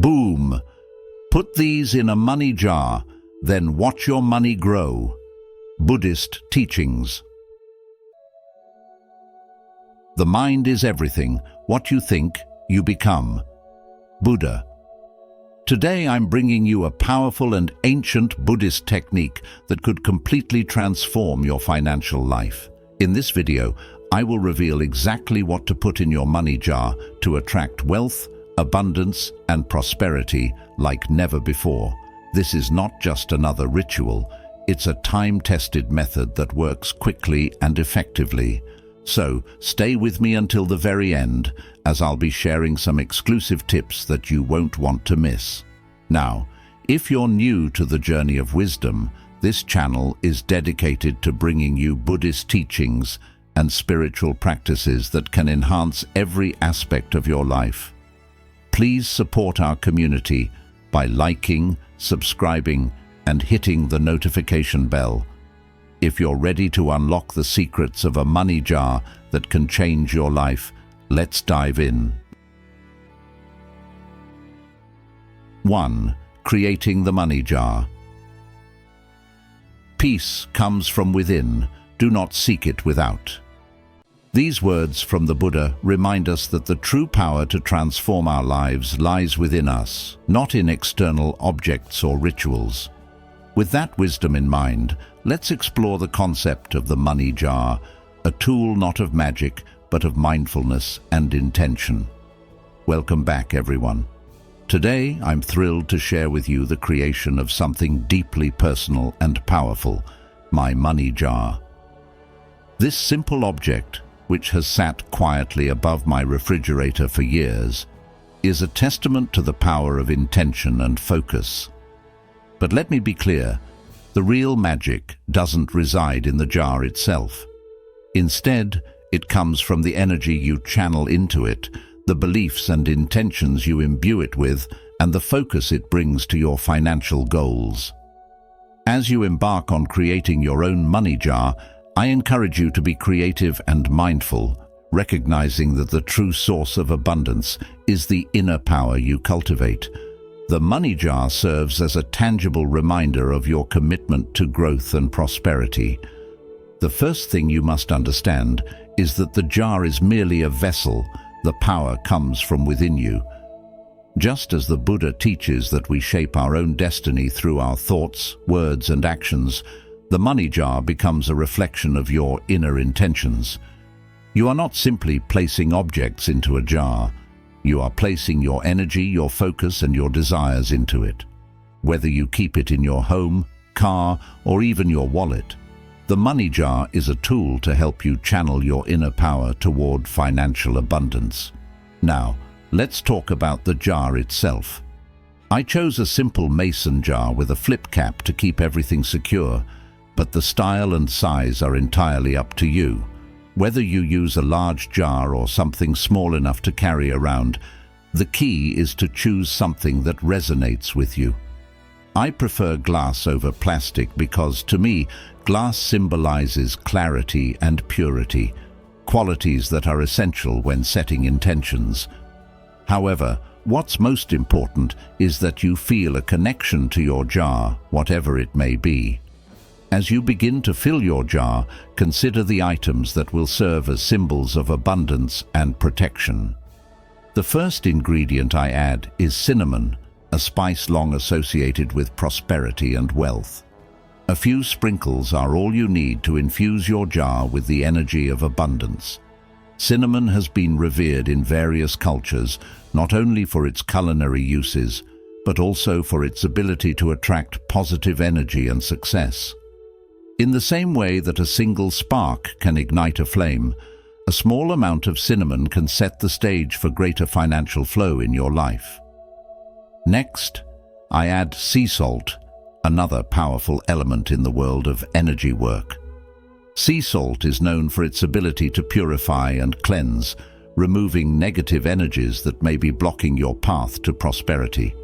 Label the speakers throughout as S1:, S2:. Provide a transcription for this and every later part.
S1: Boom! Put these in a money jar, then watch your money grow. Buddhist teachings. The mind is everything. What you think, you become. Buddha. Today I'm bringing you a powerful and ancient Buddhist technique that could completely transform your financial life. In this video, I will reveal exactly what to put in your money jar to attract wealth, abundance, and prosperity like never before. This is not just another ritual, it's a time-tested method that works quickly and effectively. So, stay with me until the very end, as I'll be sharing some exclusive tips that you won't want to miss. Now, if you're new to the journey of wisdom, this channel is dedicated to bringing you Buddhist teachings and spiritual practices that can enhance every aspect of your life. Please support our community by liking, subscribing, and hitting the notification bell. If you're ready to unlock the secrets of a money jar that can change your life, let's dive in. 1. Creating the money jar. Peace comes from within. Do not seek it without. These words from the Buddha remind us that the true power to transform our lives lies within us, not in external objects or rituals. With that wisdom in mind, let's explore the concept of the money jar, a tool not of magic, but of mindfulness and intention. Welcome back, everyone. Today, I'm thrilled to share with you the creation of something deeply personal and powerful, my money jar. This simple object, which has sat quietly above my refrigerator for years, is a testament to the power of intention and focus. But let me be clear, the real magic doesn't reside in the jar itself. Instead, it comes from the energy you channel into it, the beliefs and intentions you imbue it with, and the focus it brings to your financial goals. As you embark on creating your own money jar, I encourage you to be creative and mindful, recognizing that the true source of abundance is the inner power you cultivate. The money jar serves as a tangible reminder of your commitment to growth and prosperity. The first thing you must understand is that the jar is merely a vessel. The power comes from within you. Just as the Buddha teaches that we shape our own destiny through our thoughts, words, and actions, the money jar becomes a reflection of your inner intentions. You are not simply placing objects into a jar. You are placing your energy, your focus, and your desires into it. Whether you keep it in your home, car, or even your wallet, the money jar is a tool to help you channel your inner power toward financial abundance. Now, let's talk about the jar itself. I chose a simple mason jar with a flip cap to keep everything secure, but the style and size are entirely up to you. Whether you use a large jar or something small enough to carry around, the key is to choose something that resonates with you. I prefer glass over plastic because, to me, glass symbolizes clarity and purity, qualities that are essential when setting intentions. However, what's most important is that you feel a connection to your jar, whatever it may be. As you begin to fill your jar, consider the items that will serve as symbols of abundance and protection. The first ingredient I add is cinnamon, a spice long associated with prosperity and wealth. A few sprinkles are all you need to infuse your jar with the energy of abundance. Cinnamon has been revered in various cultures, not only for its culinary uses, but also for its ability to attract positive energy and success. In the same way that a single spark can ignite a flame, a small amount of cinnamon can set the stage for greater financial flow in your life. Next, I add sea salt, another powerful element in the world of energy work. Sea salt is known for its ability to purify and cleanse, removing negative energies that may be blocking your path to prosperity.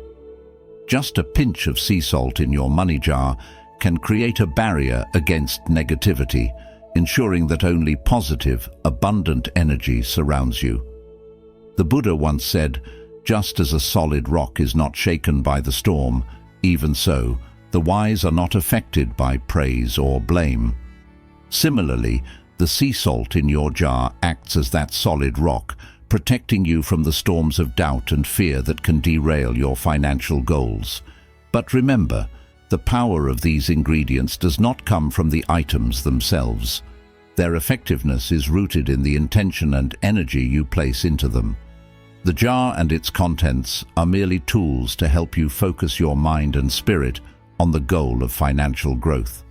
S1: Just a pinch of sea salt in your money jar can create a barrier against negativity, ensuring that only positive, abundant energy surrounds you. The Buddha once said, Just as a solid rock is not shaken by the storm, even so, the wise are not affected by praise or blame. Similarly, the sea salt in your jar acts as that solid rock, protecting you from the storms of doubt and fear that can derail your financial goals. But remember, the power of these ingredients does not come from the items themselves. Their effectiveness is rooted in the intention and energy you place into them. The jar and its contents are merely tools to help you focus your mind and spirit on the goal of financial growth.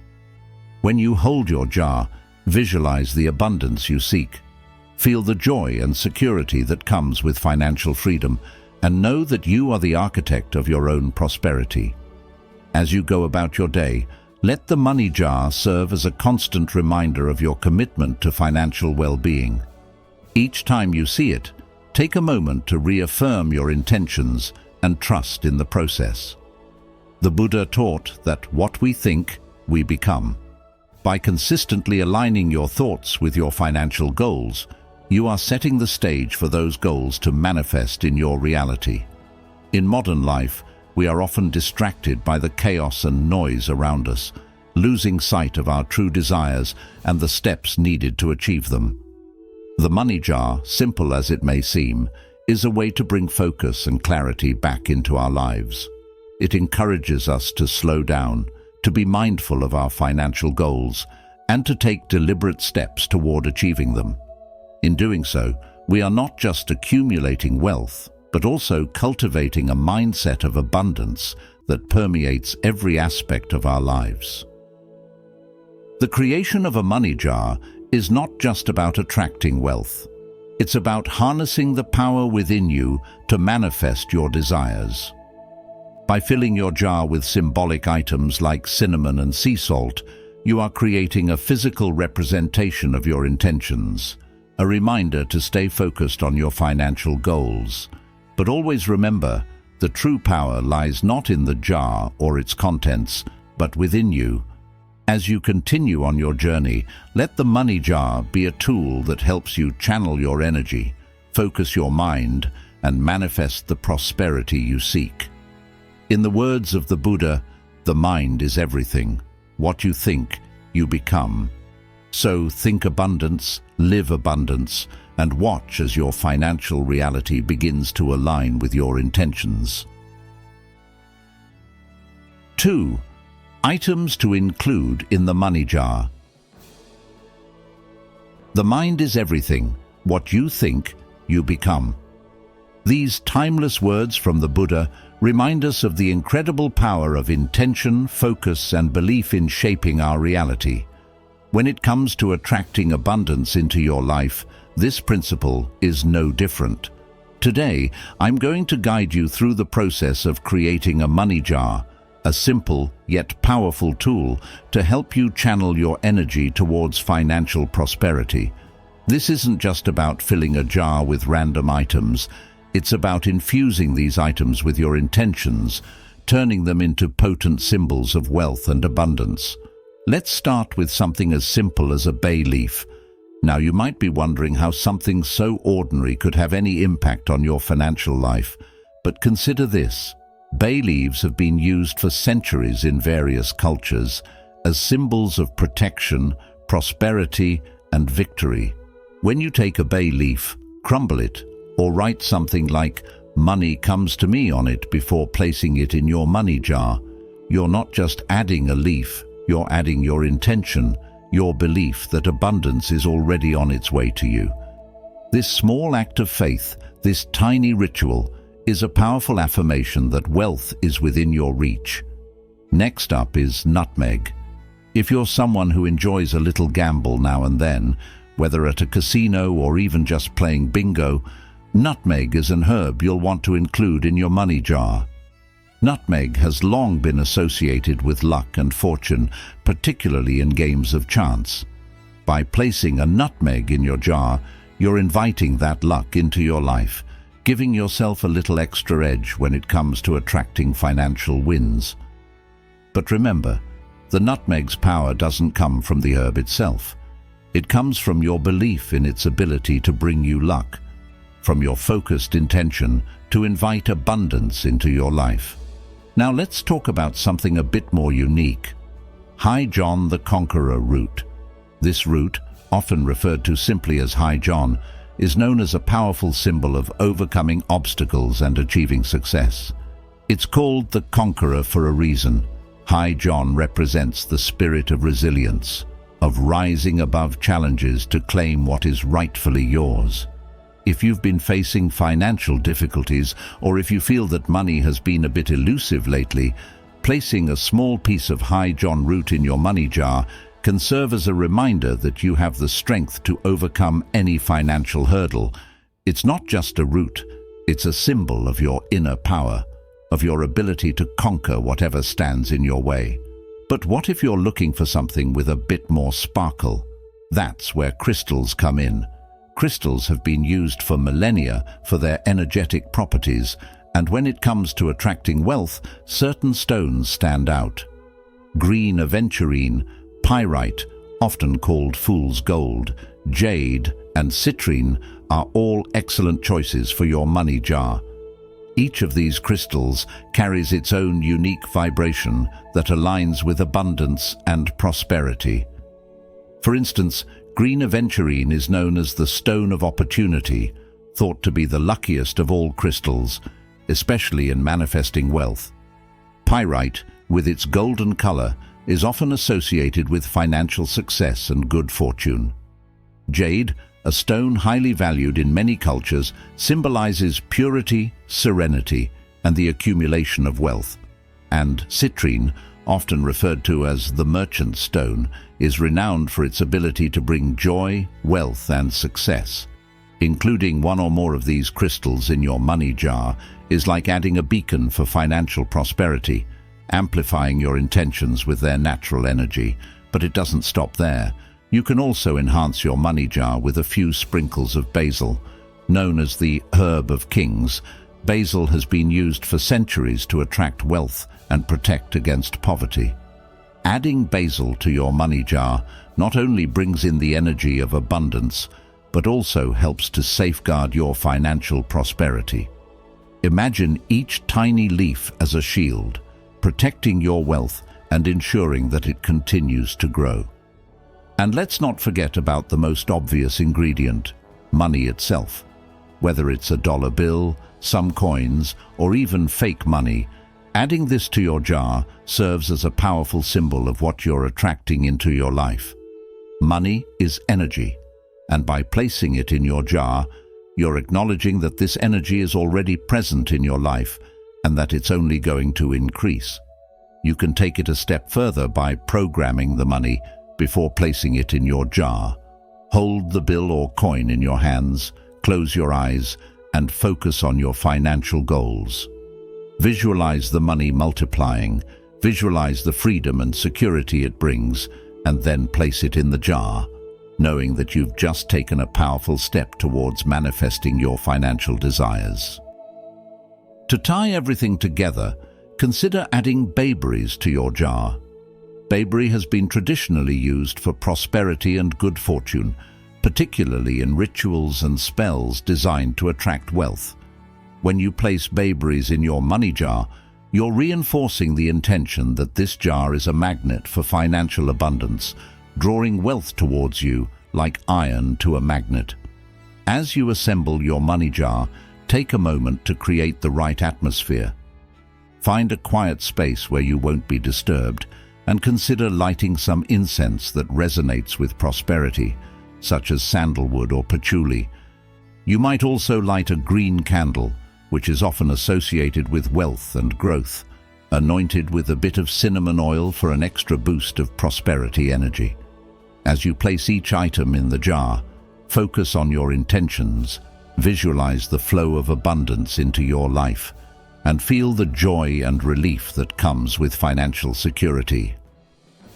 S1: When you hold your jar, visualize the abundance you seek. Feel the joy and security that comes with financial freedom, and know that you are the architect of your own prosperity. As you go about your day, let the money jar serve as a constant reminder of your commitment to financial well-being. Each time you see it, take a moment to reaffirm your intentions and trust in the process. The Buddha taught that what we think, we become. By consistently aligning your thoughts with your financial goals, you are setting the stage for those goals to manifest in your reality. In modern life, we are often distracted by the chaos and noise around us, losing sight of our true desires and the steps needed to achieve them. The money jar, simple as it may seem, is a way to bring focus and clarity back into our lives. It encourages us to slow down, to be mindful of our financial goals, and to take deliberate steps toward achieving them. In doing so, we are not just accumulating wealth, but also cultivating a mindset of abundance that permeates every aspect of our lives. The creation of a money jar is not just about attracting wealth. It's about harnessing the power within you to manifest your desires. By filling your jar with symbolic items like cinnamon and sea salt, you are creating a physical representation of your intentions, a reminder to stay focused on your financial goals. But always remember, the true power lies not in the jar or its contents, but within you. As you continue on your journey, let the money jar be a tool that helps you channel your energy, focus your mind, and manifest the prosperity you seek. In the words of the Buddha, the mind is everything. What you think, you become. So think abundance, live abundance, and watch as your financial reality begins to align with your intentions. 2. Items to include in the money jar. The mind is everything. What you think, you become. These timeless words from the Buddha remind us of the incredible power of intention, focus, and belief in shaping our reality. When it comes to attracting abundance into your life, this principle is no different. Today, I'm going to guide you through the process of creating a money jar, a simple yet powerful tool to help you channel your energy towards financial prosperity. This isn't just about filling a jar with random items. It's about infusing these items with your intentions, turning them into potent symbols of wealth and abundance. Let's start with something as simple as a bay leaf. Now, you might be wondering how something so ordinary could have any impact on your financial life, but consider this. Bay leaves have been used for centuries in various cultures as symbols of protection, prosperity, and victory. When you take a bay leaf, crumble it, or write something like "money comes to me" on it before placing it in your money jar, you're not just adding a leaf, you're adding your intention, your belief that abundance is already on its way to you. This small act of faith, this tiny ritual, is a powerful affirmation that wealth is within your reach. Next up is nutmeg. If you're someone who enjoys a little gamble now and then, whether at a casino or even just playing bingo, nutmeg is an herb you'll want to include in your money jar. Nutmeg has long been associated with luck and fortune, particularly in games of chance. By placing a nutmeg in your jar, you're inviting that luck into your life, giving yourself a little extra edge when it comes to attracting financial wins. But remember, the nutmeg's power doesn't come from the herb itself. It comes from your belief in its ability to bring you luck, from your focused intention to invite abundance into your life. Now let's talk about something a bit more unique. High John the Conqueror root. This root, often referred to simply as High John, is known as a powerful symbol of overcoming obstacles and achieving success. It's called the Conqueror for a reason. High John represents the spirit of resilience, of rising above challenges to claim what is rightfully yours. If you've been facing financial difficulties, or if you feel that money has been a bit elusive lately, placing a small piece of High John root in your money jar can serve as a reminder that you have the strength to overcome any financial hurdle. It's not just a root, it's a symbol of your inner power, of your ability to conquer whatever stands in your way. But what if you're looking for something with a bit more sparkle? That's where crystals come in. Crystals have been used for millennia for their energetic properties, and when it comes to attracting wealth, certain stones stand out. Green aventurine, pyrite, often called fool's gold, jade, and citrine are all excellent choices for your money jar. Each of these crystals carries its own unique vibration that aligns with abundance and prosperity. For instance, green aventurine is known as the stone of opportunity, thought to be the luckiest of all crystals, especially in manifesting wealth. Pyrite, with its golden color, is often associated with financial success and good fortune. Jade, a stone highly valued in many cultures, symbolizes purity, serenity, and the accumulation of wealth. And citrine, often referred to as the merchant stone, is renowned for its ability to bring joy, wealth, and success. Including one or more of these crystals in your money jar is like adding a beacon for financial prosperity, amplifying your intentions with their natural energy. But it doesn't stop there. You can also enhance your money jar with a few sprinkles of basil. Known as the herb of kings, basil has been used for centuries to attract wealth and protect against poverty. Adding basil to your money jar not only brings in the energy of abundance, but also helps to safeguard your financial prosperity. Imagine each tiny leaf as a shield, protecting your wealth and ensuring that it continues to grow. And let's not forget about the most obvious ingredient, money itself. Whether it's a dollar bill, some coins, or even fake money, adding this to your jar serves as a powerful symbol of what you're attracting into your life. Money is energy, and by placing it in your jar, you're acknowledging that this energy is already present in your life and that it's only going to increase. You can take it a step further by programming the money before placing it in your jar. Hold the bill or coin in your hands, close your eyes, and focus on your financial goals. Visualize the money multiplying, visualize the freedom and security it brings, and then place it in the jar, knowing that you've just taken a powerful step towards manifesting your financial desires. To tie everything together, consider adding bayberries to your jar. Bayberry has been traditionally used for prosperity and good fortune, particularly in rituals and spells designed to attract wealth. When you place bayberries in your money jar, you're reinforcing the intention that this jar is a magnet for financial abundance, drawing wealth towards you like iron to a magnet. As you assemble your money jar, take a moment to create the right atmosphere. Find a quiet space where you won't be disturbed, and consider lighting some incense that resonates with prosperity, such as sandalwood or patchouli. You might also light a green candle, which is often associated with wealth and growth, anointed with a bit of cinnamon oil for an extra boost of prosperity energy. As you place each item in the jar, focus on your intentions, visualize the flow of abundance into your life, and feel the joy and relief that comes with financial security.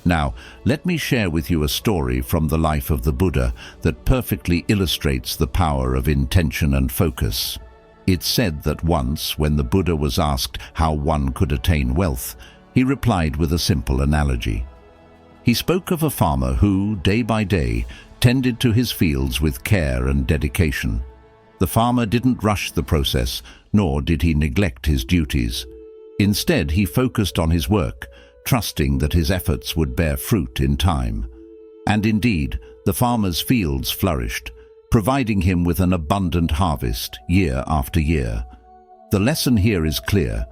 S1: Now, let me share with you a story from the life of the Buddha that perfectly illustrates the power of intention and focus. It's said that once, when the Buddha was asked how one could attain wealth, he replied with a simple analogy. He spoke of a farmer who, day by day, tended to his fields with care and dedication. The farmer didn't rush the process, nor did he neglect his duties. Instead, he focused on his work, trusting that his efforts would bear fruit in time. And indeed, the farmer's fields flourished, providing him with an abundant harvest year after year. The lesson here is clear.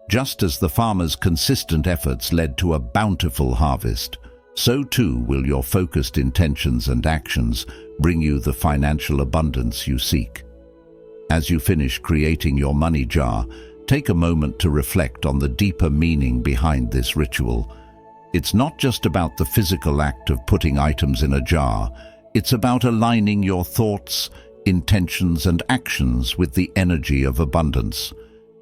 S1: Just as the farmer's consistent efforts led to a bountiful harvest, so too will your focused intentions and actions bring you the financial abundance you seek. As you finish creating your money jar, take a moment to reflect on the deeper meaning behind this ritual. It's not just about the physical act of putting items in a jar. It's about aligning your thoughts, intentions, and actions with the energy of abundance.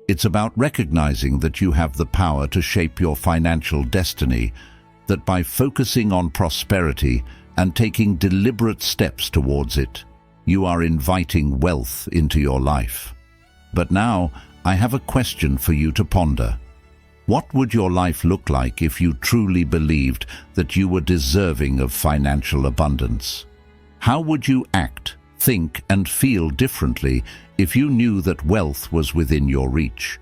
S1: It's about recognizing that you have the power to shape your financial destiny, that by focusing on prosperity and taking deliberate steps towards it, you are inviting wealth into your life. But now, I have a question for you to ponder. What would your life look like if you truly believed that you were deserving of financial abundance? How would you act, think, and feel differently if you knew that wealth was within your reach?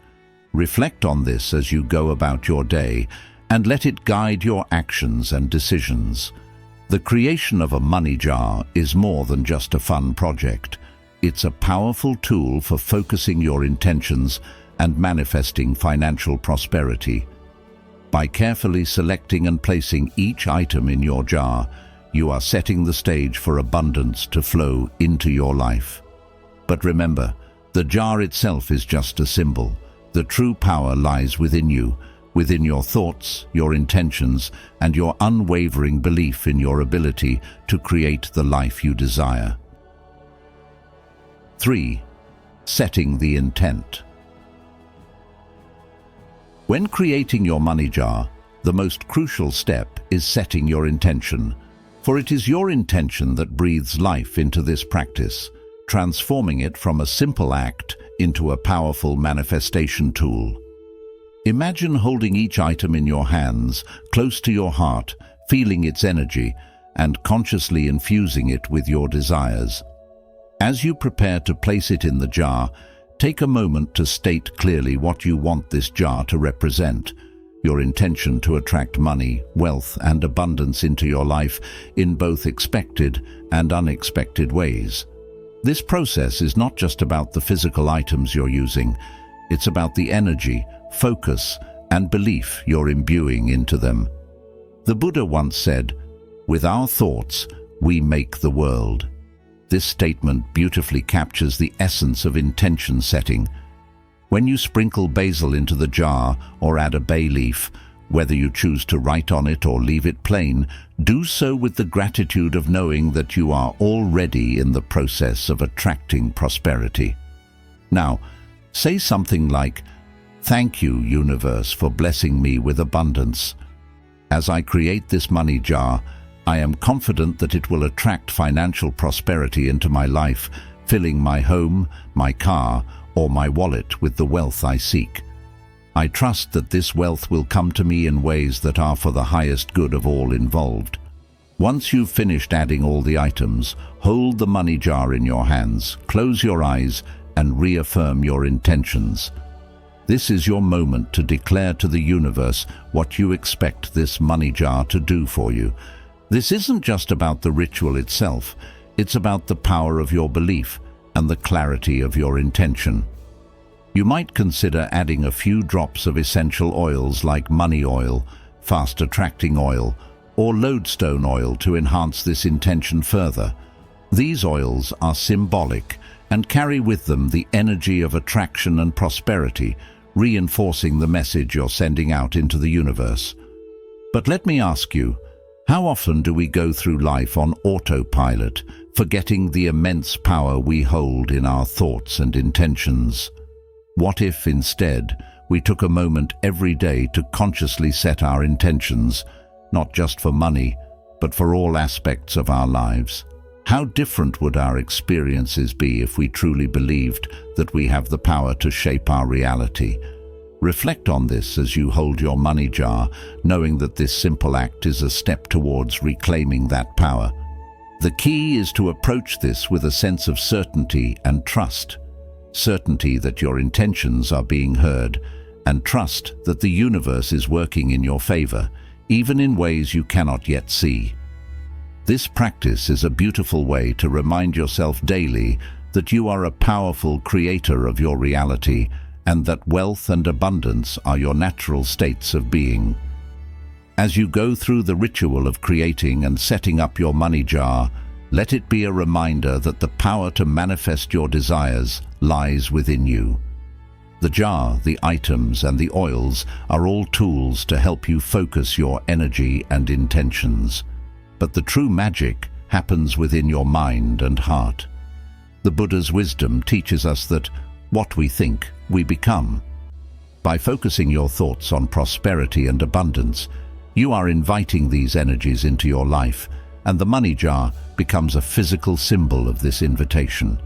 S1: Reflect on this as you go about your day and let it guide your actions and decisions. The creation of a money jar is more than just a fun project. It's a powerful tool for focusing your intentions and manifesting financial prosperity. By carefully selecting and placing each item in your jar, you are setting the stage for abundance to flow into your life. But remember, the jar itself is just a symbol. The true power lies within you, within your thoughts, your intentions, and your unwavering belief in your ability to create the life you desire. 3. Setting the intent. When creating your money jar, the most crucial step is setting your intention, for it is your intention that breathes life into this practice, transforming it from a simple act into a powerful manifestation tool. Imagine holding each item in your hands, close to your heart, feeling its energy, and consciously infusing it with your desires. As you prepare to place it in the jar, take a moment to state clearly what you want this jar to represent, your intention to attract money, wealth, and abundance into your life in both expected and unexpected ways. This process is not just about the physical items you're using, it's about the energy, focus, and belief you're imbuing into them. The Buddha once said, "With our thoughts, we make the world." This statement beautifully captures the essence of intention setting. When you sprinkle basil into the jar or add a bay leaf, whether you choose to write on it or leave it plain, do so with the gratitude of knowing that you are already in the process of attracting prosperity. Now, say something like, "Thank you, universe, for blessing me with abundance. As I create this money jar, I am confident that it will attract financial prosperity into my life, filling my home, my car, or my wallet with the wealth I seek. I trust that this wealth will come to me in ways that are for the highest good of all involved." Once you've finished adding all the items, hold the money jar in your hands, close your eyes, and reaffirm your intentions. This is your moment to declare to the universe what you expect this money jar to do for you. This isn't just about the ritual itself, it's about the power of your belief and the clarity of your intention. You might consider adding a few drops of essential oils like money oil, fast-attracting oil, or lodestone oil to enhance this intention further. These oils are symbolic and carry with them the energy of attraction and prosperity, reinforcing the message you're sending out into the universe. But let me ask you, how often do we go through life on autopilot, forgetting the immense power we hold in our thoughts and intentions? What if, instead, we took a moment every day to consciously set our intentions, not just for money, but for all aspects of our lives? How different would our experiences be if we truly believed that we have the power to shape our reality? Reflect on this as you hold your money jar, knowing that this simple act is a step towards reclaiming that power. The key is to approach this with a sense of certainty and trust. Certainty that your intentions are being heard, and trust that the universe is working in your favor, even in ways you cannot yet see. This practice is a beautiful way to remind yourself daily that you are a powerful creator of your reality and that wealth and abundance are your natural states of being. As you go through the ritual of creating and setting up your money jar, let it be a reminder that the power to manifest your desires lies within you. The jar, the items, and the oils are all tools to help you focus your energy and intentions. But the true magic happens within your mind and heart. The Buddha's wisdom teaches us that what we think, we become. By focusing your thoughts on prosperity and abundance, you are inviting these energies into your life, and the money jar becomes a physical symbol of this invitation.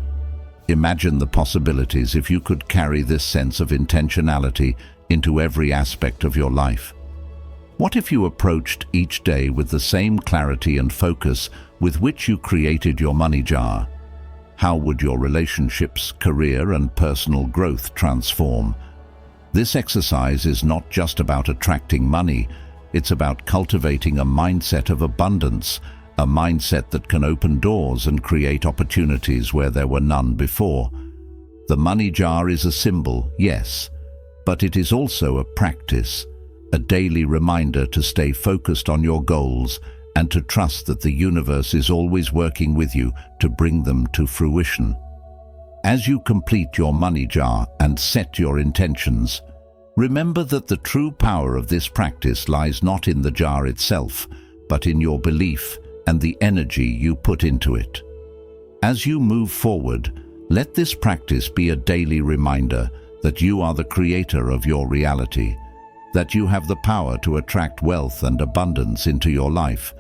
S1: Imagine the possibilities if you could carry this sense of intentionality into every aspect of your life. What if you approached each day with the same clarity and focus with which you created your money jar? How would your relationships, career, and personal growth transform? This exercise is not just about attracting money, it's about cultivating a mindset of abundance, a mindset that can open doors and create opportunities where there were none before. The money jar is a symbol, yes, but it is also a practice, a daily reminder to stay focused on your goals and to trust that the universe is always working with you to bring them to fruition. As you complete your money jar and set your intentions, remember that the true power of this practice lies not in the jar itself, but in your belief and the energy you put into it. As you move forward, let this practice be a daily reminder that you are the creator of your reality, that you have the power to attract wealth and abundance into your life,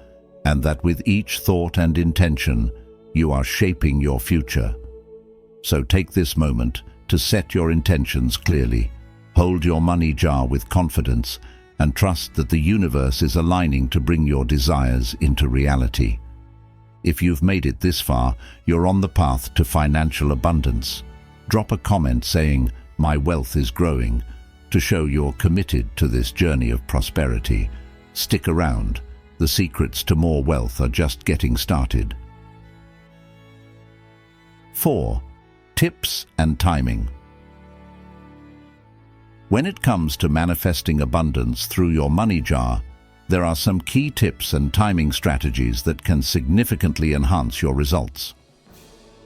S1: and that with each thought and intention, you are shaping your future. So take this moment to set your intentions clearly. Hold your money jar with confidence and trust that the universe is aligning to bring your desires into reality. If you've made it this far, you're on the path to financial abundance. Drop a comment saying, "My wealth is growing," to show you're committed to this journey of prosperity. Stick around. The secrets to more wealth are just getting started. 4. Tips and timing. When it comes to manifesting abundance through your money jar, there are some key tips and timing strategies that can significantly enhance your results.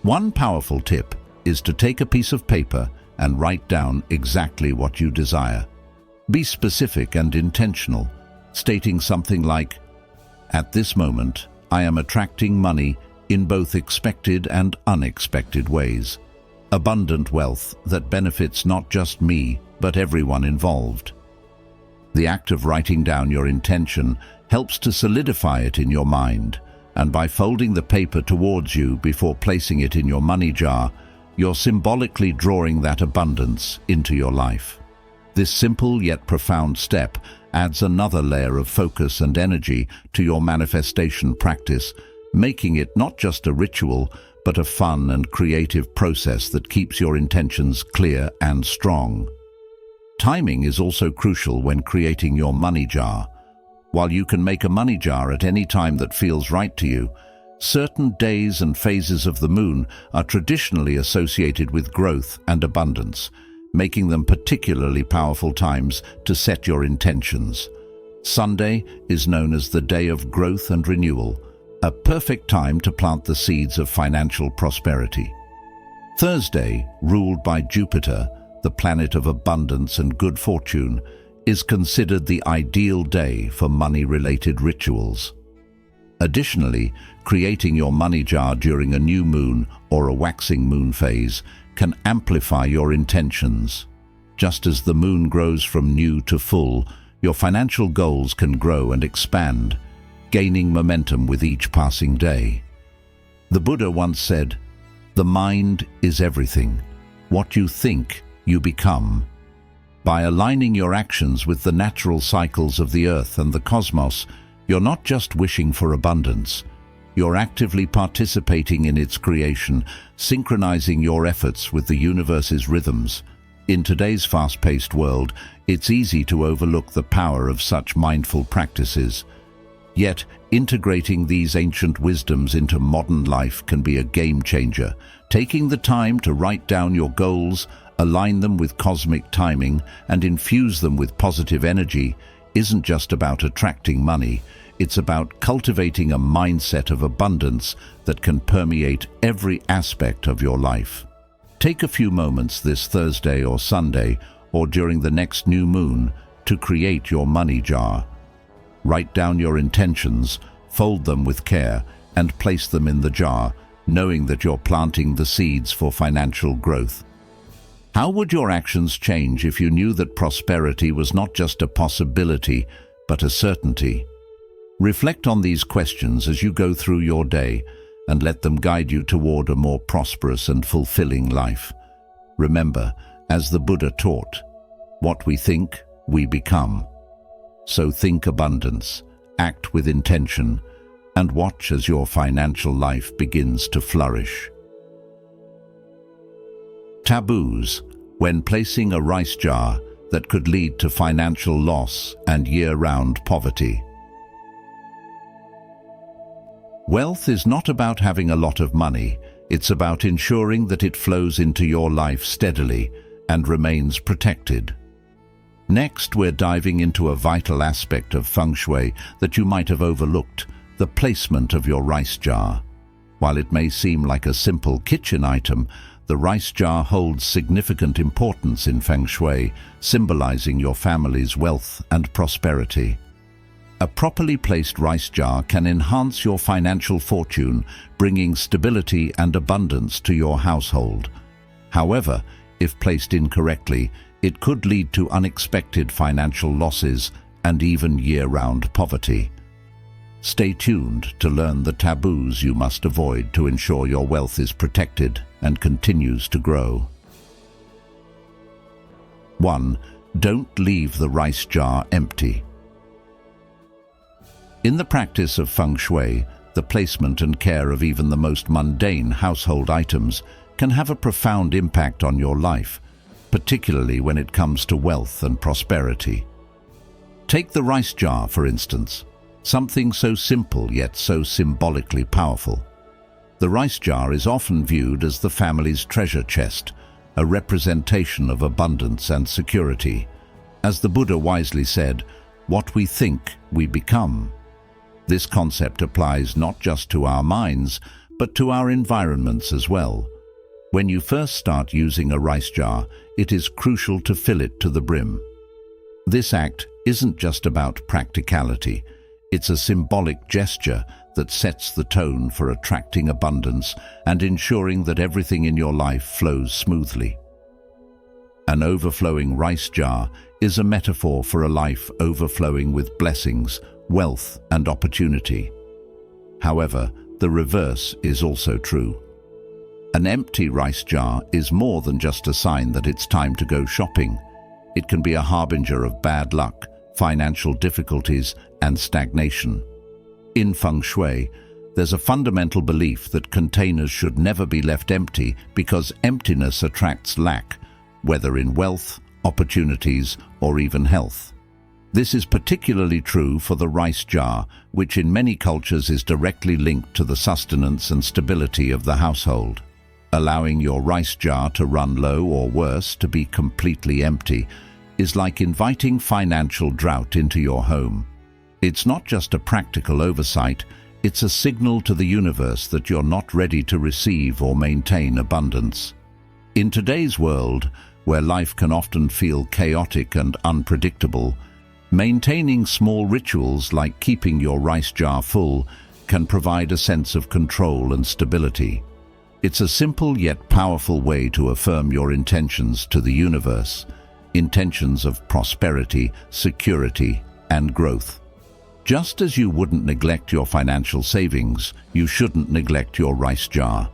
S1: One powerful tip is to take a piece of paper and write down exactly what you desire. Be specific and intentional, stating something like, "At this moment, I am attracting money in both expected and unexpected ways. Abundant wealth that benefits not just me, but everyone involved." The act of writing down your intention helps to solidify it in your mind, and by folding the paper towards you before placing it in your money jar, you're symbolically drawing that abundance into your life. This simple yet profound step adds another layer of focus and energy to your manifestation practice, making it not just a ritual, but a fun and creative process that keeps your intentions clear and strong. Timing is also crucial when creating your money jar. While you can make a money jar at any time that feels right to you, certain days and phases of the moon are traditionally associated with growth and abundance, making them particularly powerful times to set your intentions. Sunday is known as the day of growth and renewal, a perfect time to plant the seeds of financial prosperity. Thursday, ruled by Jupiter, the planet of abundance and good fortune, is considered the ideal day for money-related rituals. Additionally, creating your money jar during a new moon or a waxing moon phase can amplify your intentions. Just as the moon grows from new to full, your financial goals can grow and expand, gaining momentum with each passing day. The Buddha once said, "The mind is everything. What you think, you become." By aligning your actions with the natural cycles of the earth and the cosmos, you're not just wishing for abundance, You're actively participating in its creation, synchronizing your efforts with the universe's rhythms. In today's fast-paced world, it's easy to overlook the power of such mindful practices. Yet, integrating these ancient wisdoms into modern life can be a game-changer. Taking the time to write down your goals, align them with cosmic timing, and infuse them with positive energy isn't just about attracting money. It's about cultivating a mindset of abundance that can permeate every aspect of your life. Take a few moments this Thursday or Sunday, or during the next new moon, to create your money jar. Write down your intentions, fold them with care, and place them in the jar, knowing that you're planting the seeds for financial growth. How would your actions change if you knew that prosperity was not just a possibility, but a certainty? Reflect on these questions as you go through your day, and let them guide you toward a more prosperous and fulfilling life. Remember, as the Buddha taught, what we think, we become. So think abundance, act with intention, and watch as your financial life begins to flourish. Taboos, when placing a rice jar that could lead to financial loss and year-round poverty. Wealth is not about having a lot of money, it's about ensuring that it flows into your life steadily and remains protected. Next, we're diving into a vital aspect of feng shui that you might have overlooked, the placement of your rice jar. While it may seem like a simple kitchen item, the rice jar holds significant importance in feng shui, symbolizing your family's wealth and prosperity. A properly placed rice jar can enhance your financial fortune, bringing stability and abundance to your household. However, if placed incorrectly, it could lead to unexpected financial losses and even year-round poverty. Stay tuned to learn the taboos you must avoid to ensure your wealth is protected and continues to grow. 1. Don't leave the rice jar empty. In the practice of feng shui, the placement and care of even the most mundane household items can have a profound impact on your life, particularly when it comes to wealth and prosperity. Take the rice jar, for instance, something so simple yet so symbolically powerful. The rice jar is often viewed as the family's treasure chest, a representation of abundance and security. As the Buddha wisely said, "What we think, we become." This concept applies not just to our minds, but to our environments as well. When you first start using a rice jar, it is crucial to fill it to the brim. This act isn't just about practicality. It's a symbolic gesture that sets the tone for attracting abundance and ensuring that everything in your life flows smoothly. An overflowing rice jar is a metaphor for a life overflowing with blessings, wealth, and opportunity. However, the reverse is also true. An empty rice jar is more than just a sign that it's time to go shopping. It can be a harbinger of bad luck, financial difficulties, and stagnation. In feng shui, there's a fundamental belief that containers should never be left empty because emptiness attracts lack, whether in wealth, opportunities, or even health. This is particularly true for the rice jar, which in many cultures is directly linked to the sustenance and stability of the household. Allowing your rice jar to run low, or worse, to be completely empty, is like inviting financial drought into your home. It's not just a practical oversight, it's a signal to the universe that you're not ready to receive or maintain abundance. In today's world, where life can often feel chaotic and unpredictable, maintaining small rituals like keeping your rice jar full can provide a sense of control and stability. It's a simple yet powerful way to affirm your intentions to the universe, intentions of prosperity, security, and growth. Just as you wouldn't neglect your financial savings, you shouldn't neglect your rice jar.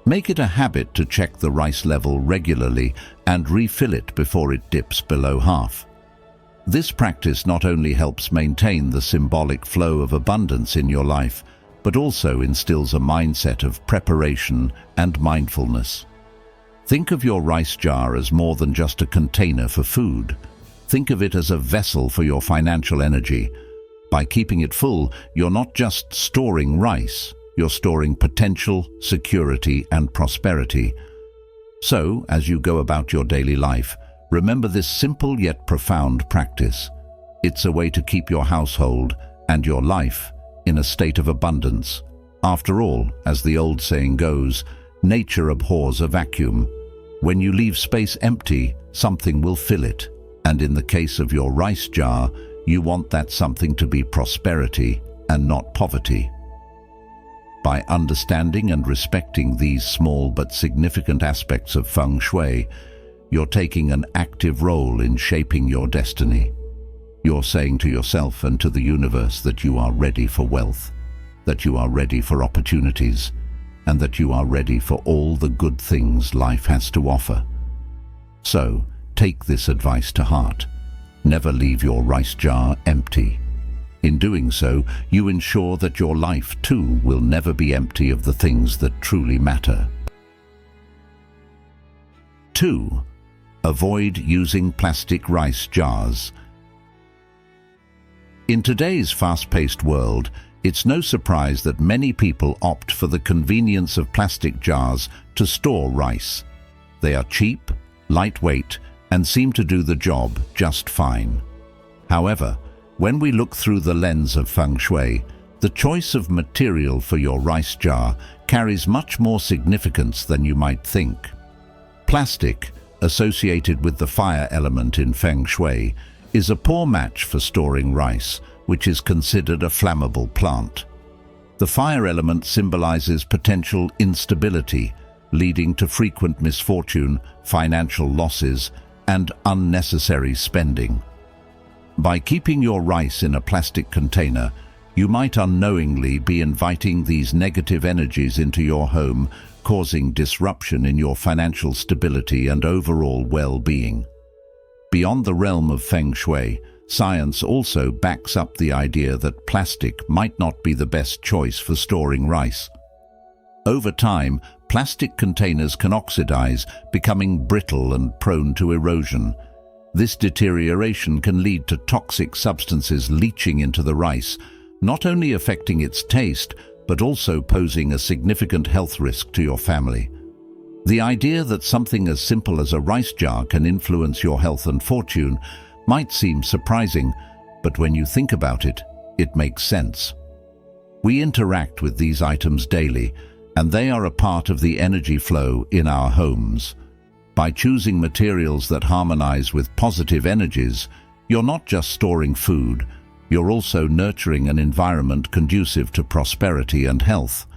S1: Make it a habit to check the rice level regularly and refill it before it dips below half. This practice not only helps maintain the symbolic flow of abundance in your life, but also instills a mindset of preparation and mindfulness. Think of your rice jar as more than just a container for food. Think of it as a vessel for your financial energy. By keeping it full, you're not just storing rice, you're storing potential, security, and prosperity. So, as you go about your daily life, remember this simple yet profound practice. It's a way to keep your household and your life in a state of abundance. After all, as the old saying goes, nature abhors a vacuum. When you leave space empty, something will fill it. And in the case of your rice jar, you want that something to be prosperity and not poverty. By understanding and respecting these small but significant aspects of feng shui, you're taking an active role in shaping your destiny. You're saying to yourself and to the universe that you are ready for wealth, that you are ready for opportunities, and that you are ready for all the good things life has to offer. So, take this advice to heart. Never leave your rice jar empty. In doing so, you ensure that your life too will never be empty of the things that truly matter. 2. Avoid using plastic rice jars. In today's fast-paced world, it's no surprise that many people opt for the convenience of plastic jars to store rice. They are cheap, lightweight, and seem to do the job just fine. However, when we look through the lens of feng shui, the choice of material for your rice jar carries much more significance than you might think. Plastic, associated with the fire element in feng shui, is a poor match for storing rice, which is considered a flammable plant. The fire element symbolizes potential instability, leading to frequent misfortune, financial losses, and unnecessary spending. By keeping your rice in a plastic container, you might unknowingly be inviting these negative energies into your home, causing disruption in your financial stability and overall well-being. Beyond the realm of feng shui, science also backs up the idea that plastic might not be the best choice for storing rice. Over time, plastic containers can oxidize, becoming brittle and prone to erosion. This deterioration can lead to toxic substances leaching into the rice, not only affecting its taste, but also posing a significant health risk to your family. The idea that something as simple as a rice jar can influence your health and fortune might seem surprising, but when you think about it, it makes sense. We interact with these items daily, and they are a part of the energy flow in our homes. By choosing materials that harmonize with positive energies, you're not just storing food, you're also nurturing an environment conducive to prosperity and health.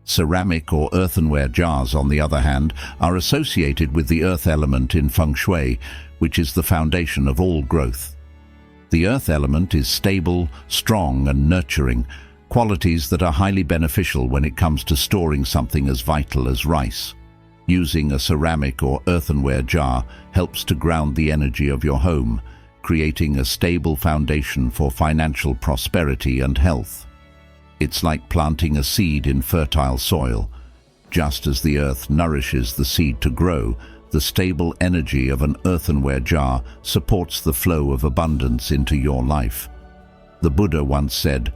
S1: Ceramic or earthenware jars, on the other hand, are associated with the earth element in feng shui, which is the foundation of all growth. The earth element is stable, strong, and nurturing, qualities that are highly beneficial when it comes to storing something as vital as rice. Using a ceramic or earthenware jar helps to ground the energy of your home, creating a stable foundation for financial prosperity and health. It's like planting a seed in fertile soil. Just as the earth nourishes the seed to grow, the stable energy of an earthenware jar supports the flow of abundance into your life. The Buddha once said,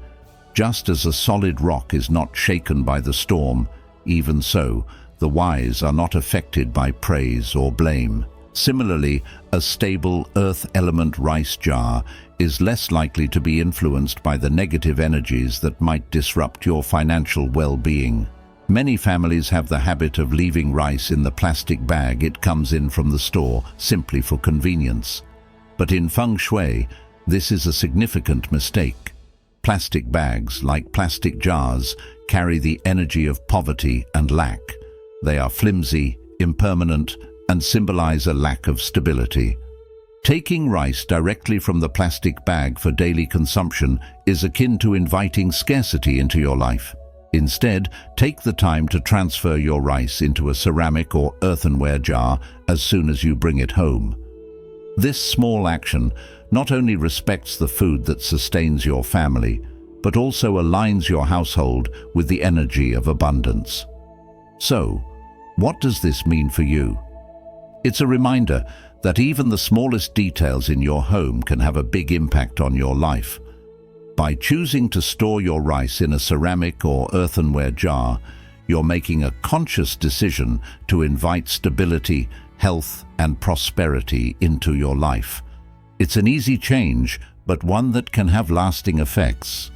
S1: "Just as a solid rock is not shaken by the storm, even so, the wise are not affected by praise or blame." Similarly, a stable earth element rice jar is less likely to be influenced by the negative energies that might disrupt your financial well-being. Many families have the habit of leaving rice in the plastic bag it comes in from the store simply for convenience. But in feng shui, this is a significant mistake. Plastic bags, like plastic jars, carry the energy of poverty and lack. They are flimsy, impermanent, and symbolize a lack of stability. Taking rice directly from the plastic bag for daily consumption is akin to inviting scarcity into your life. Instead, take the time to transfer your rice into a ceramic or earthenware jar as soon as you bring it home. This small action not only respects the food that sustains your family, but also aligns your household with the energy of abundance. So, what does this mean for you? It's a reminder that even the smallest details in your home can have a big impact on your life. By choosing to store your rice in a ceramic or earthenware jar, you're making a conscious decision to invite stability, health, and prosperity into your life. It's an easy change, but one that can have lasting effects.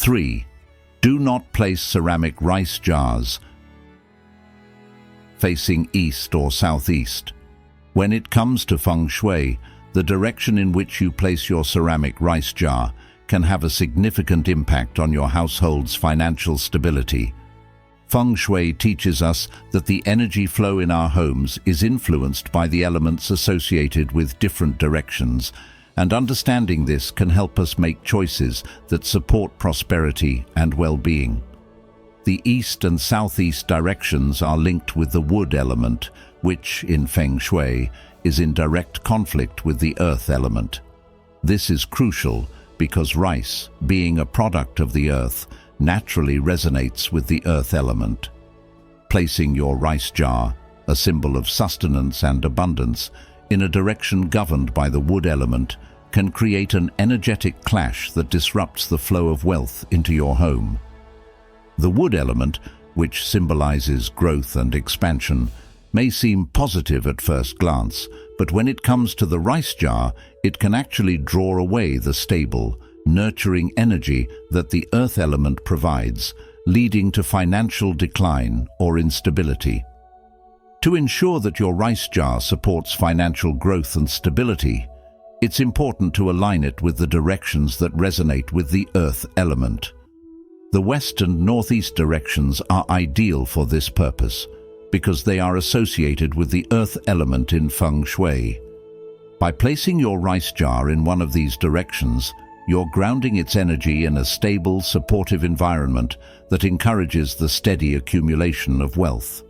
S1: 3. Do not place ceramic rice jars facing east or southeast. When it comes to feng shui, the direction in which you place your ceramic rice jar can have a significant impact on your household's financial stability. Feng shui teaches us that the energy flow in our homes is influenced by the elements associated with different directions, and understanding this can help us make choices that support prosperity and well-being. The east and southeast directions are linked with the wood element, which, in feng shui, is in direct conflict with the earth element. This is crucial because rice, being a product of the earth, naturally resonates with the earth element. Placing your rice jar, a symbol of sustenance and abundance, in a direction governed by the wood element can create an energetic clash that disrupts the flow of wealth into your home. The wood element, which symbolizes growth and expansion, may seem positive at first glance, but when it comes to the rice jar, it can actually draw away the stable, nurturing energy that the earth element provides, leading to financial decline or instability. To ensure that your rice jar supports financial growth and stability, it's important to align it with the directions that resonate with the earth element. The west and northeast directions are ideal for this purpose because they are associated with the earth element in feng shui. By placing your rice jar in one of these directions, you're grounding its energy in a stable, supportive environment that encourages the steady accumulation of wealth.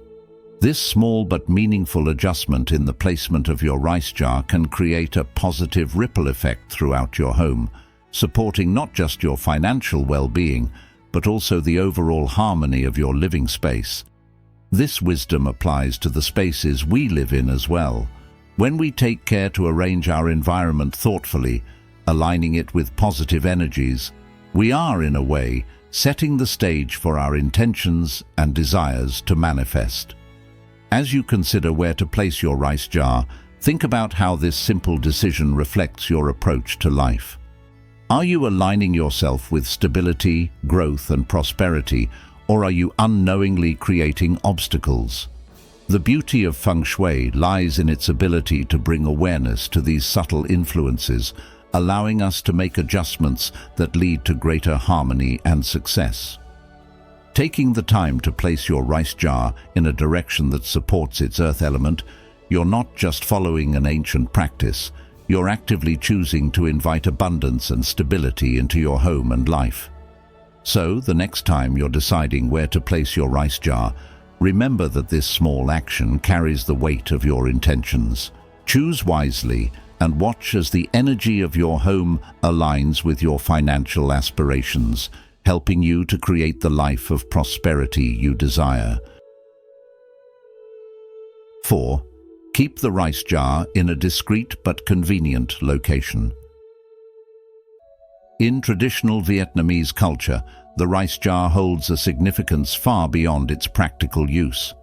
S1: This small but meaningful adjustment in the placement of your rice jar can create a positive ripple effect throughout your home, supporting not just your financial well-being, but also the overall harmony of your living space. This wisdom applies to the spaces we live in as well. When we take care to arrange our environment thoughtfully, aligning it with positive energies, we are, in a way, setting the stage for our intentions and desires to manifest. As you consider where to place your rice jar, think about how this simple decision reflects your approach to life. Are you aligning yourself with stability, growth, and prosperity, or are you unknowingly creating obstacles? The beauty of feng shui lies in its ability to bring awareness to these subtle influences, allowing us to make adjustments that lead to greater harmony and success. Taking the time to place your rice jar in a direction that supports its earth element, you're not just following an ancient practice, you're actively choosing to invite abundance and stability into your home and life. So, the next time you're deciding where to place your rice jar, remember that this small action carries the weight of your intentions. Choose wisely and watch as the energy of your home aligns with your financial aspirations, helping you to create the life of prosperity you desire. 4. Keep the rice jar in a discreet but convenient location. In traditional Vietnamese culture, the rice jar holds a significance far beyond its practical use.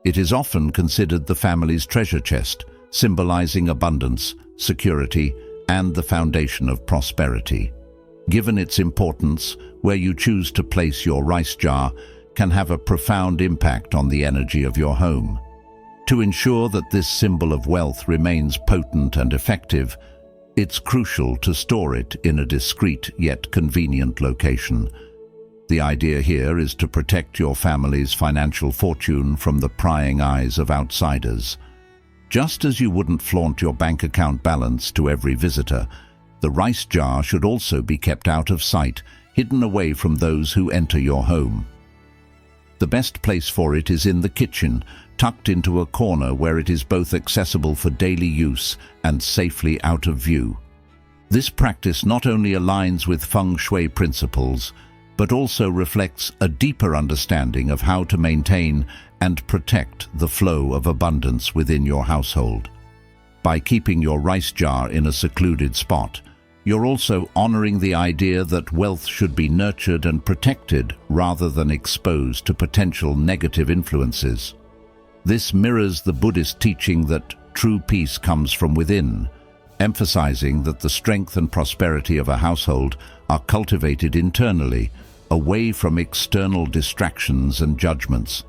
S1: It is often considered the family's treasure chest, symbolizing abundance, security, and the foundation of prosperity. Given its importance, where you choose to place your rice jar can have a profound impact on the energy of your home. To ensure that this symbol of wealth remains potent and effective, it's crucial to store it in a discreet yet convenient location. The idea here is to protect your family's financial fortune from the prying eyes of outsiders. Just as you wouldn't flaunt your bank account balance to every visitor, the rice jar should also be kept out of sight, hidden away from those who enter your home. The best place for it is in the kitchen, tucked into a corner where it is both accessible for daily use and safely out of view. This practice not only aligns with feng shui principles, but also reflects a deeper understanding of how to maintain and protect the flow of abundance within your household. By keeping your rice jar in a secluded spot, you're also honoring the idea that wealth should be nurtured and protected rather than exposed to potential negative influences. This mirrors the Buddhist teaching that true peace comes from within, emphasizing that the strength and prosperity of a household are cultivated internally, away from external distractions and judgments.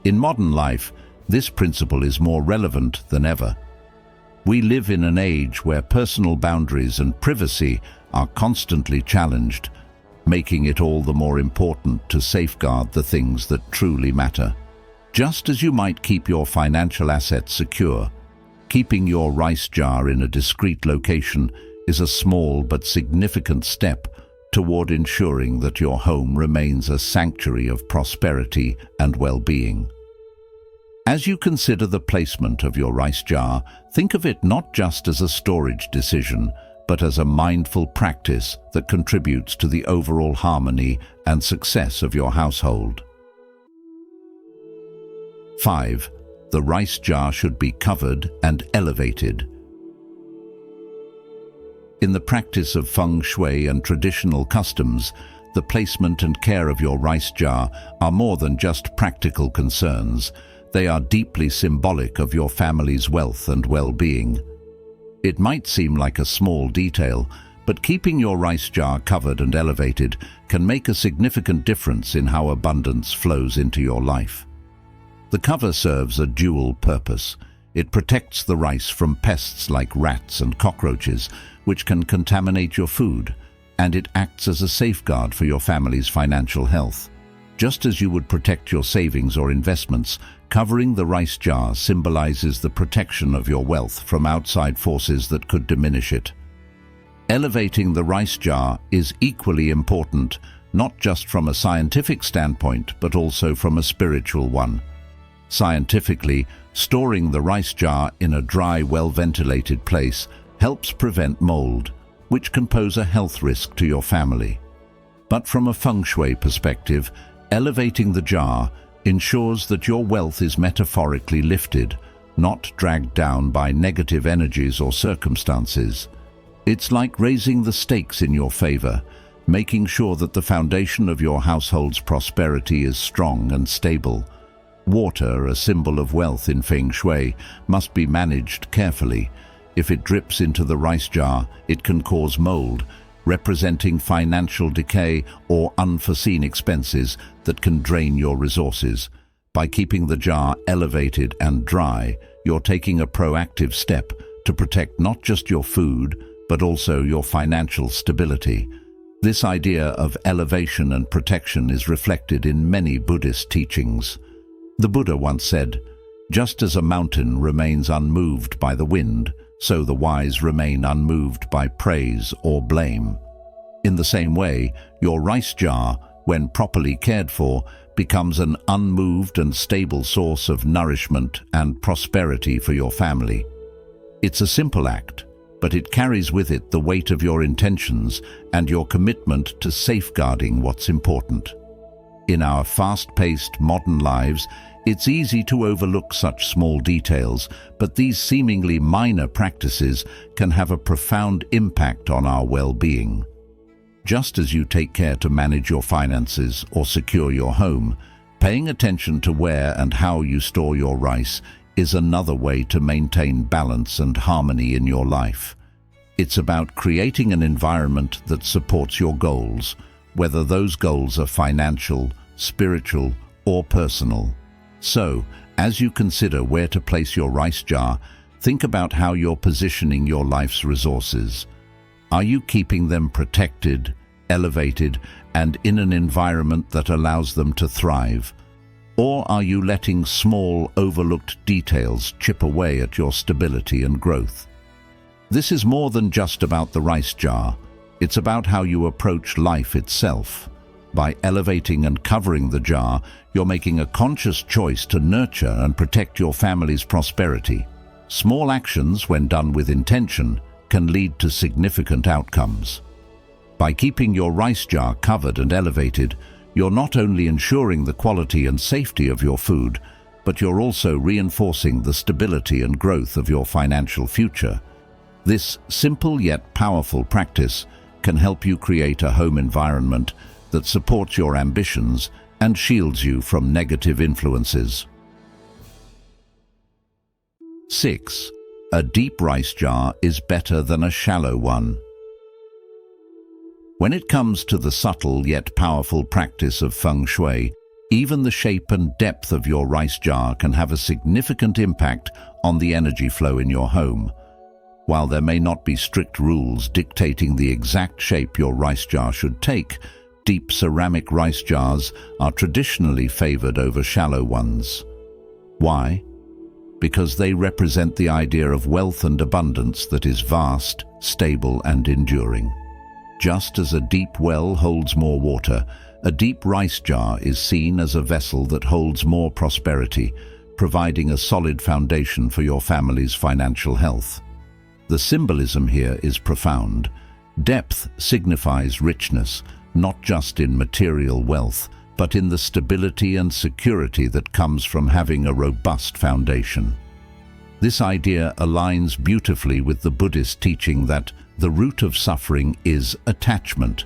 S1: In modern life, this principle is more relevant than ever. We live in an age where personal boundaries and privacy are constantly challenged, making it all the more important to safeguard the things that truly matter. Just as you might keep your financial assets secure, keeping your rice jar in a discreet location is a small but significant step toward ensuring that your home remains a sanctuary of prosperity and well-being. As you consider the placement of your rice jar, think of it not just as a storage decision, but as a mindful practice that contributes to the overall harmony and success of your household. 5. The rice jar should be covered and elevated. In the practice of feng shui and traditional customs, the placement and care of your rice jar are more than just practical concerns. They are deeply symbolic of your family's wealth and well-being. It might seem like a small detail, but keeping your rice jar covered and elevated can make a significant difference in how abundance flows into your life. The cover serves a dual purpose. It protects the rice from pests like rats and cockroaches, which can contaminate your food, and it acts as a safeguard for your family's financial health. Just as you would protect your savings or investments, covering the rice jar symbolizes the protection of your wealth from outside forces that could diminish it. Elevating the rice jar is equally important, not just from a scientific standpoint, but also from a spiritual one. Scientifically, storing the rice jar in a dry, well-ventilated place helps prevent mold, which can pose a health risk to your family. But from a feng shui perspective, elevating the jar ensures that your wealth is metaphorically lifted, not dragged down by negative energies or circumstances. It's like raising the stakes in your favor, making sure that the foundation of your household's prosperity is strong and stable. Water, a symbol of wealth in feng shui, must be managed carefully. If it drips into the rice jar, it can cause mold, representing financial decay or unforeseen expenses that can drain your resources. By keeping the jar elevated and dry, you're taking a proactive step to protect not just your food, but also your financial stability. This idea of elevation and protection is reflected in many Buddhist teachings. The Buddha once said, "Just as a mountain remains unmoved by the wind, so the wise remain unmoved by praise or blame." In the same way, your rice jar, when properly cared for, becomes an unmoved and stable source of nourishment and prosperity for your family. It's a simple act, but it carries with it the weight of your intentions and your commitment to safeguarding what's important. In our fast-paced modern lives, it's easy to overlook such small details, but these seemingly minor practices can have a profound impact on our well-being. Just as you take care to manage your finances or secure your home, paying attention to where and how you store your rice is another way to maintain balance and harmony in your life. It's about creating an environment that supports your goals, whether those goals are financial, spiritual, or personal. So, as you consider where to place your rice jar, think about how you're positioning your life's resources. Are you keeping them protected, elevated, and in an environment that allows them to thrive? Or are you letting small, overlooked details chip away at your stability and growth? This is more than just about the rice jar. It's about how you approach life itself. By elevating and covering the jar, you're making a conscious choice to nurture and protect your family's prosperity. Small actions, when done with intention, can lead to significant outcomes. By keeping your rice jar covered and elevated, you're not only ensuring the quality and safety of your food, but you're also reinforcing the stability and growth of your financial future. This simple yet powerful practice can help you create a home environment that supports your ambitions and shields you from negative influences. 6. A deep rice jar is better than a shallow one. When it comes to the subtle yet powerful practice of feng shui, even the shape and depth of your rice jar can have a significant impact on the energy flow in your home. While there may not be strict rules dictating the exact shape your rice jar should take, deep ceramic rice jars are traditionally favored over shallow ones. Why? Because they represent the idea of wealth and abundance that is vast, stable, and enduring. Just as a deep well holds more water, a deep rice jar is seen as a vessel that holds more prosperity, providing a solid foundation for your family's financial health. The symbolism here is profound. Depth signifies richness, not just in material wealth, but in the stability and security that comes from having a robust foundation. This idea aligns beautifully with the Buddhist teaching that the root of suffering is attachment.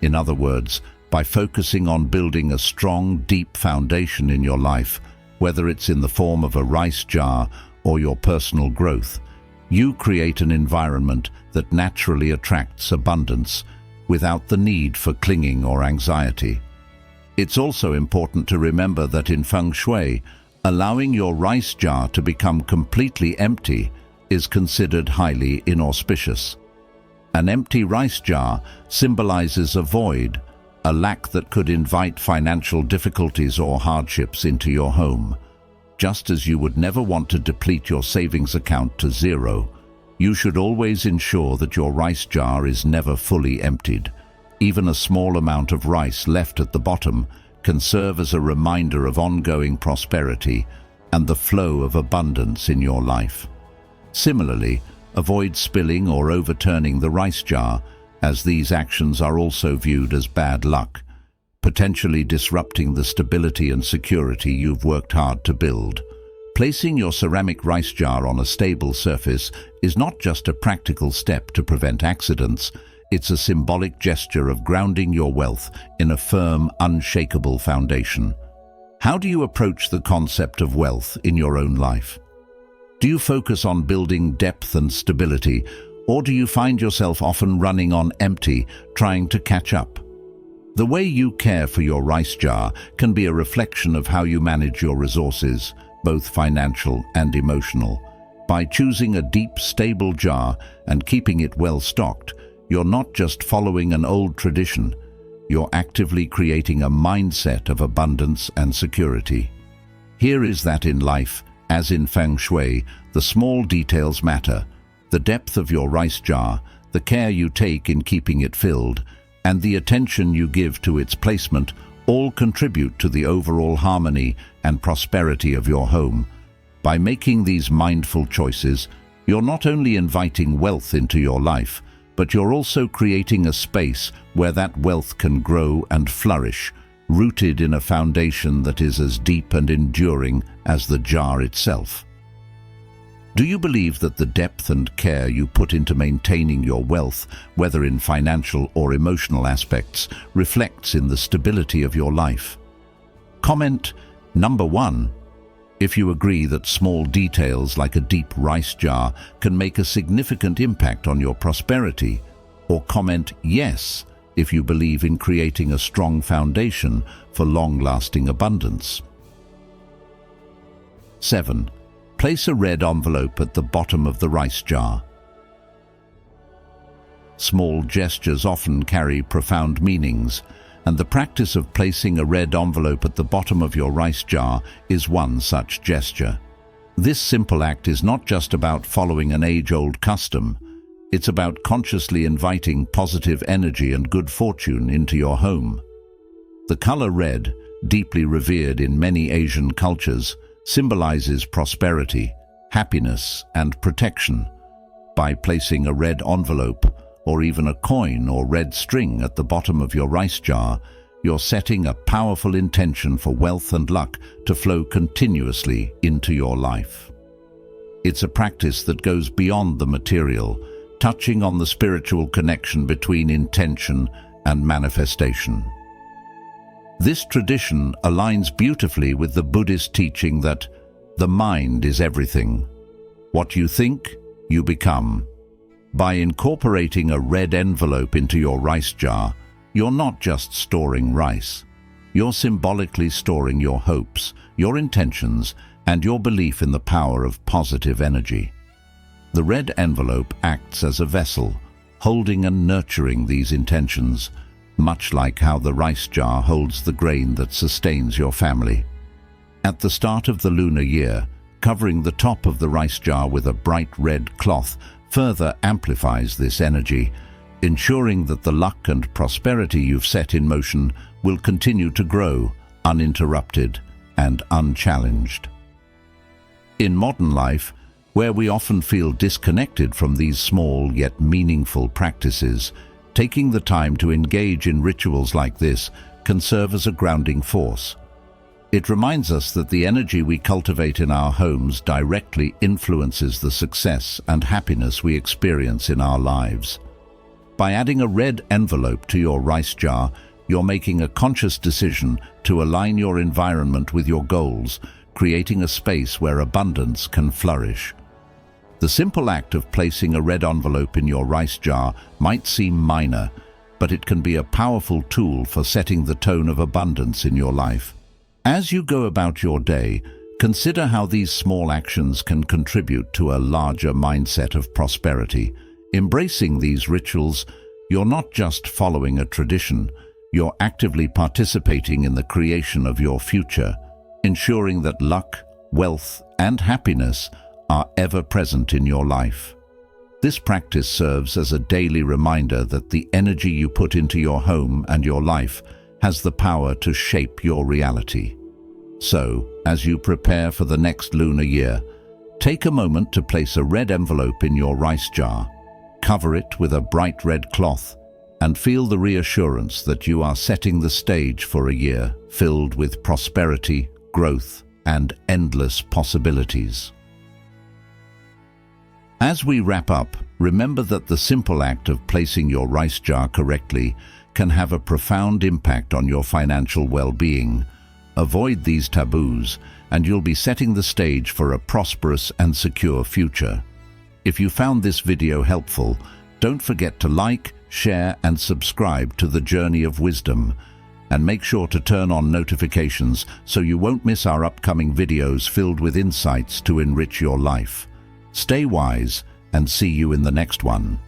S1: In other words, by focusing on building a strong, deep foundation in your life, whether it's in the form of a rice jar or your personal growth, you create an environment that naturally attracts abundance without the need for clinging or anxiety. It's also important to remember that in feng shui, allowing your rice jar to become completely empty is considered highly inauspicious. An empty rice jar symbolizes a void, a lack that could invite financial difficulties or hardships into your home. Just as you would never want to deplete your savings account to zero, you should always ensure that your rice jar is never fully emptied. Even a small amount of rice left at the bottom can serve as a reminder of ongoing prosperity and the flow of abundance in your life. Similarly, avoid spilling or overturning the rice jar, as these actions are also viewed as bad luck, potentially disrupting the stability and security you've worked hard to build. Placing your ceramic rice jar on a stable surface is not just a practical step to prevent accidents, it's a symbolic gesture of grounding your wealth in a firm, unshakable foundation. How do you approach the concept of wealth in your own life? Do you focus on building depth and stability, or do you find yourself often running on empty, trying to catch up? The way you care for your rice jar can be a reflection of how you manage your resources, both financial and emotional. By choosing a deep, stable jar and keeping it well stocked, you're not just following an old tradition, you're actively creating a mindset of abundance and security. Here is that in life, as in feng shui, the small details matter. The depth of your rice jar, the care you take in keeping it filled, and the attention you give to its placement all contribute to the overall harmony and prosperity of your home. By making these mindful choices, you're not only inviting wealth into your life, but you're also creating a space where that wealth can grow and flourish, rooted in a foundation that is as deep and enduring as the jar itself. Do you believe that the depth and care you put into maintaining your wealth, whether in financial or emotional aspects, reflects in the stability of your life? Comment number 1. If you agree that small details like a deep rice jar can make a significant impact on your prosperity, or comment yes if you believe in creating a strong foundation for long-lasting abundance. 7. Place a red envelope at the bottom of the rice jar. Small gestures often carry profound meanings, and the practice of placing a red envelope at the bottom of your rice jar is one such gesture. This simple act is not just about following an age-old custom, it's about consciously inviting positive energy and good fortune into your home. The color red, deeply revered in many Asian cultures, symbolizes prosperity, happiness, and protection. By placing a red envelope or even a coin or red string at the bottom of your rice jar, you're setting a powerful intention for wealth and luck to flow continuously into your life. It's a practice that goes beyond the material, touching on the spiritual connection between intention and manifestation. This tradition aligns beautifully with the Buddhist teaching that the mind is everything. What you think, you become. By incorporating a red envelope into your rice jar, you're not just storing rice. You're symbolically storing your hopes, your intentions, and your belief in the power of positive energy. The red envelope acts as a vessel, holding and nurturing these intentions, much like how the rice jar holds the grain that sustains your family. At the start of the lunar year, covering the top of the rice jar with a bright red cloth further amplifies this energy, ensuring that the luck and prosperity you've set in motion will continue to grow, uninterrupted and unchallenged. In modern life, where we often feel disconnected from these small yet meaningful practices, taking the time to engage in rituals like this can serve as a grounding force. It reminds us that the energy we cultivate in our homes directly influences the success and happiness we experience in our lives. By adding a red envelope to your rice jar, you're making a conscious decision to align your environment with your goals, creating a space where abundance can flourish. The simple act of placing a red envelope in your rice jar might seem minor, but it can be a powerful tool for setting the tone of abundance in your life. As you go about your day, consider how these small actions can contribute to a larger mindset of prosperity. Embracing these rituals, you're not just following a tradition, you're actively participating in the creation of your future, ensuring that luck, wealth, and happiness are ever present in your life. This practice serves as a daily reminder that the energy you put into your home and your life has the power to shape your reality. So, as you prepare for the next lunar year, take a moment to place a red envelope in your rice jar, cover it with a bright red cloth, and feel the reassurance that you are setting the stage for a year filled with prosperity, growth, and endless possibilities. As we wrap up, remember that the simple act of placing your rice jar correctly can have a profound impact on your financial well-being. Avoid these taboos, and you'll be setting the stage for a prosperous and secure future. If you found this video helpful, don't forget to like, share, and subscribe to The Journey of Wisdom. And make sure to turn on notifications so you won't miss our upcoming videos filled with insights to enrich your life. Stay wise and see you in the next one.